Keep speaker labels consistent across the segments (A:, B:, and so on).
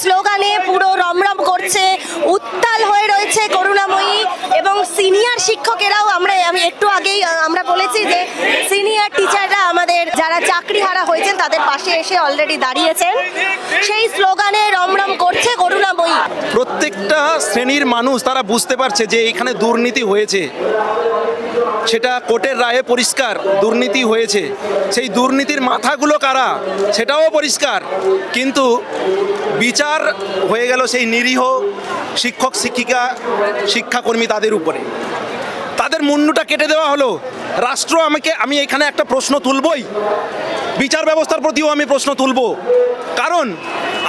A: স্লোগানে পুরো রমরম করছে, উত্তাল হয়ে রয়েছে করুণাময়ী এবং সিনিয়র শিক্ষকেরাও। আমি একটু আগেই আমরা বলেছি যে সিনিয়র টিচাররা আমাদের যারা চাকরিহারা হয়েছেন তাদের পাশে এসে অলরেডি দাঁড়িয়েছেন। সেই স্লোগানে রমরম করছে করুণাময়ী।
B: প্রত্যেকটা শ্রেণীর মানুষ তারা বুঝতে পারছে যে এখানে দুর্নীতি হয়েছে, সেটা কোর্টের রায়ে পরিষ্কার দুর্নীতি হয়েছে। সেই দুর্নীতির মাথাগুলো কারা সেটাও পরিষ্কার, কিন্তু বিচার হয়ে গেল সেই নিরীহ শিক্ষক শিক্ষিকা শিক্ষাকর্মী তাদের উপরে, তাদের মুন্ডুটা কেটে দেওয়া হলো। রাষ্ট্র আমি এখানে একটা প্রশ্ন তুলবই, বিচার ব্যবস্থার প্রতিও আমি প্রশ্ন তুলব, কারণ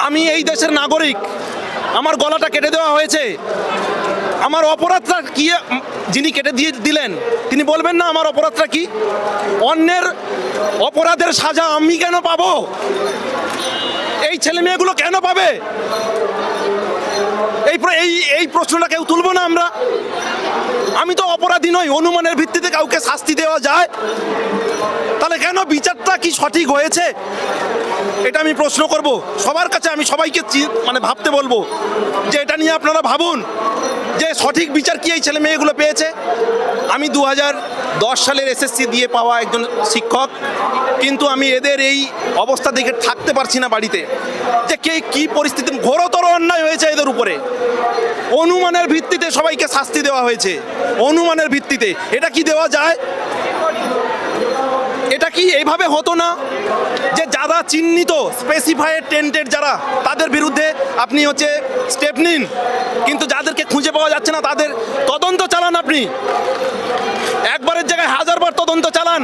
B: আমি এই দেশের নাগরিক, আমার গলাটা কেটে দেওয়া হয়েছে। আমার অপরাধটা কি যিনি কেটে দিলেন তিনি বলবেন না আমার অপরাধটা কি? অন্যের অপরাধের সাজা আমি কেন পাবো? এই ছেলে মেয়েগুলো কেন পাবে? এই প্রশ্নটা কেউ তুলবো না আমরা? আমি তো অপরাধী নই, অনুমানের ভিত্তিতে কাউকে শাস্তি দেওয়া যায়, তাহলে কেন বিচারটা কি সঠিক হয়েছে এটা আমি প্রশ্ন করব সবার কাছে। আমি সবাইকে ভাবতে বলবো যে এটা নিয়ে আপনারা ভাবুন যে সঠিক বিচার কি এই ছেলে মেয়েগুলো পেয়েছে। আমি 2010 সালের এসএসসি দিয়ে পাওয়া একজন শিক্ষক, কিন্তু আমি এদের এই অবস্থা দেখে থাকতে পারছি না বাড়িতে, যে কে কি পরিস্থিতি। ঘোরতর অন্যায় হয়েছে এদের উপরে, অনুমানের ভিত্তিতে সবাইকে শাস্তি দেওয়া হয়েছে, অনুমানের ভিত্তিতে। এটা কি দেওয়া যায়? এটা কি এইভাবে হতো না যে যারা চিহ্নিত স্পেসিফাইড টেন্টেড যারা, তাদের বিরুদ্ধে আপনি স্টেপ নিন, কিন্তু যাদেরকে খুঁজে পাওয়া যাচ্ছে না তাদের তদন্ত চালান। আপনি একবারের জায়গায় 1000 বার তদন্ত চালান,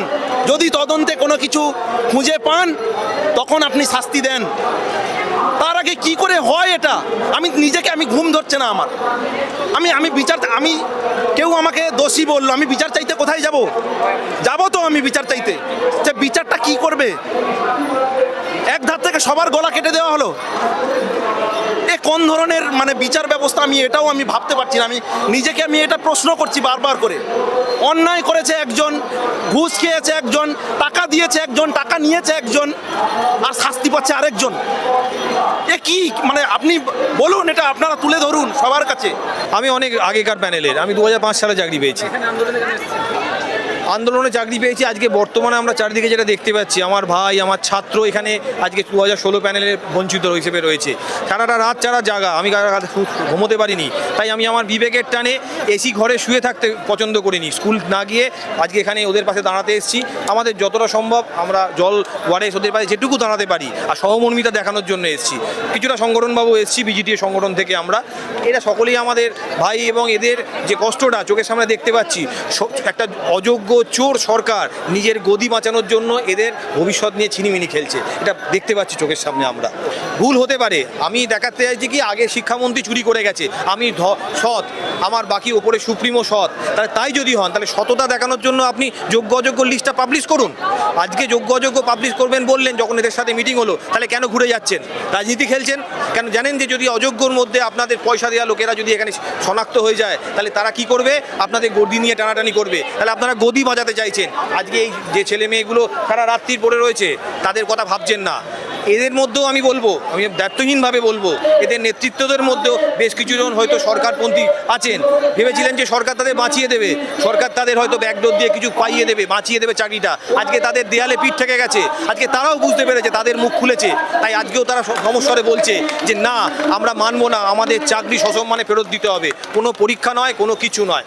B: যদি তদন্তে কোনো কিছু খুঁজে পান তখন আপনি শাস্তি দেন। তার আগে কি করে হয় এটা? আমি ঘুম ধরছে না আমার। আমি কেউ আমাকে দোষী বললো, আমি বিচার চাইতে কোথায় যাব তো আমি বিচার চাইতে, যে বিচারটা কি করবে? এক ধার থেকে সবার গলা কেটে দেওয়া হলো। এ কোন ধরনের বিচার ব্যবস্থা? আমি ভাবতে পারছি না। আমি এটা প্রশ্ন করছি বারবার করে। অন্যায় করেছে একজন, ঘুষ খেয়েছে একজন, টাকা দিয়েছে একজন, টাকা নিয়েছে একজন, আর শাস্তি পাচ্ছে আরেকজন। এ কি আপনি বলুন, এটা আপনারা তুলে ধরুন সবার কাছে।
C: আমি অনেক আগেকার প্যানেলের, আমি 2005 সালে চাকরি পেয়েছি, আন্দোলনে চাকরি পেয়েছি। আজকে বর্তমানে আমরা চারিদিকে যেটা দেখতে পাচ্ছি, আমার ভাই, আমার ছাত্র এখানে আজকে 2016 প্যানেলের বঞ্চিত হিসেবে রয়েছে। সারাটা রাত যারা জাগা, আমি ঘুমোতে পারিনি, তাই আমি আমার বিবেকের টানে এসি ঘরে শুয়ে থাকতে পছন্দ করিনি। স্কুল না গিয়ে আজকে এখানে ওদের পাশে দাঁড়াতে এসেছি। আমাদের যতটা সম্ভব আমরা জল ওয়ারেস ওদের পাশে যেটুকু দাঁড়াতে পারি আর সহমর্মিতা দেখানোর জন্য এসেছি। কিছুটা সংগঠনবাবু এসেছি বিজিটিএ সংগঠন থেকে আমরা, এরা সকলেই আমাদের ভাই, এবং এদের যে কষ্টটা চোখের সামনে দেখতে পাচ্ছি। একটা অযোগ্য চোর সরকার নিজের গদি বাঁচানোর জন্য এদের ভবিষ্যৎ নিয়ে ছিনিমিনি খেলছে, এটা দেখতে পাচ্ছি চোখের সামনে আমরা। ভুল হতে পারে, আমি দেখাতে চাইছি কি আগে শিক্ষামন্ত্রী চুরি করে গেছে, আমি সৎ, আমার বাকি ওপরে সুপ্রিমো সৎ, তাই যদি হন তাহলে সততা দেখানোর জন্য আপনি যোগ্য অযোগ্য লিস্টটা পাবলিশ করুন। আজকে যোগ্য অযোগ্য পাবলিশ করবেন বললেন, যখন এদের সাথে মিটিং হলো, তাহলে কেন ঘুরে যাচ্ছেন? রাজনীতি খেলছেন কেন? জানেন যে যদি অযোগ্যর মধ্যে আপনাদের পয়সা দেওয়া লোকেরা যদি এখানে শনাক্ত হয়ে যায়, তাহলে তারা কি করবে? আপনাদের গদি নিয়ে টানাটানি করবে। তাহলে আপনারা গদি বাঁচাতে চাইছেন। আজকে এই যে ছেলে মেয়েগুলো সারা রাত্রির পড়ে রয়েছে, তাদের কথা ভাবছেন না। এদের মধ্যেও আমি বলবো, আমি দায়িত্বহীনভাবে বলবো, এদের নেতৃত্বদের মধ্যেও বেশ কিছুজন হয়তো সরকারপন্থী আছেন। ভেবেছিলেন যে সরকার তাদের বাঁচিয়ে দেবে, সরকার তাদের হয়তো ব্যাকডোর দিয়ে কিছু পাইয়ে দেবে, বাঁচিয়ে দেবে চাকরিটা। আজকে তাদের দেয়ালে পিঠ থেকে গেছে, আজকে তারাও বুঝতে পেরেছে, তাদের মুখ খুলেছে। তাই আজকেও তারা সমস্যারে বলছে যে না, আমরা মানবো না, আমাদের চাকরি সসম্মানে ফেরত দিতে হবে, কোনো পরীক্ষা নয়, কোনো কিছু নয়।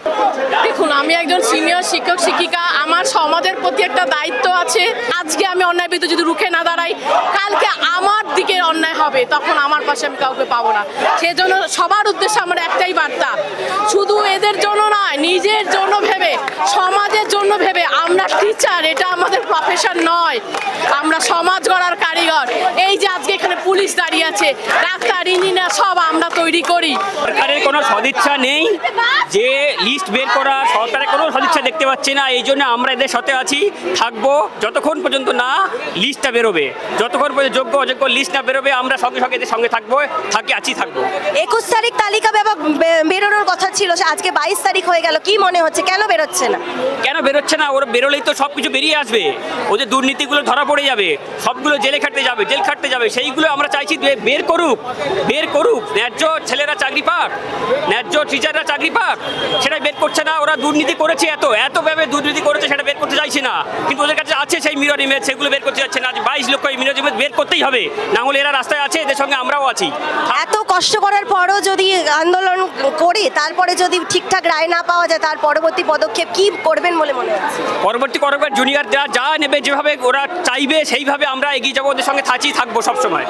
D: দেখুন, আমি একজন সিনিয়র শিক্ষক শিক্ষিকা, আমার সমাজের প্রতি একটা দায়িত্ব আছে। আজকে আমি অন্যায় বিরুদ্ধে যদি রুখে না দাঁড়াই, কালকে আমার দিকে অন্যায় হবে, তখন আমার পাশে আমি কাউকে পাবো না। সেজন্য সবার উদ্দেশ্যে আমার একটাই বার্তা, শুধু এদের জন্য নয়, নিজের জন্য ভেবে, সমাজের জন্য ভেবে। আমরা টিচার, এটা আমাদের প্রফেশন নয়, আমরা সমাজ গড়ার কারিগর। এই যে আজকে এখানে পুলিশ দাঁড়িয়ে আছে, ডাক্তার, ইঞ্জিনিয়ার সব আমরা তৈরি করি।
E: সরকারের কোনো সদিচ্ছা নেই, যে লিস্ট বের করা, সরকারের কোনো সদিচ্ছা দেখতে পাচ্ছি না, এই জন্য আমরা এদের সাথে আছি, থাকবো যতক্ষণ পর্যন্ত না লিস্টটা বেরোবে, যতক্ষণ পর্যন্ত যোগ্য অযোগ্য লিস্ট না বেরোবে আমরা সঙ্গে সঙ্গে এদের সঙ্গে থাকবো, থাকবো।
A: 21 তারিখ তালিকা বেরোনোর কথা ছিল, আজকে 22 তারিখ হয়ে গেল, কি মনে হচ্ছে কেন বেরোচ্ছে না?
E: কেন বেরোচ্ছে না? ওরা বেরোলেই তো সব কিছু বেরিয়ে আসবে, ওদের দুর্নীতিগুলো ধরা পড়ে যাবে, সবগুলো জেল খাটতে যাবে, সেইগুলো আমরা চাইছি বের করুক। ন্যায্য ছেলেরা চাকরি পাক, ন্যায্য টিচাররা চাকরি পাক, সেটা বের করছে না। ওরা দুর্নীতি করেছে, এতভাবে দুর্নীতি করেছে, সেটা বের করতে চাইছে না। কিন্তু ওদের কাছে আছে সেই মিরর ইমেজ, সেগুলো বের করতে যাচ্ছে না। আজ 22 লক্ষ মিরর ইমেজ বের করতেই হবে, না হলে এরা রাস্তায় আছে, এদের সঙ্গে আমরাও আছি।
A: এত কষ্ট করার পরও যদি আন্দোলন করি, তারপরে যদি ঠিকঠাক রায় না পাওয়া যায়, তার পরবর্তী পদক্ষেপ কি করবেন বলে মনে হচ্ছে?
E: পরবর্তী জুনিয়র যা নেবে, যেভাবে ওরা চাইবে সেইভাবে আমরা এগিয়ে যাবো, ওদের সঙ্গে থাকবো সবসময়।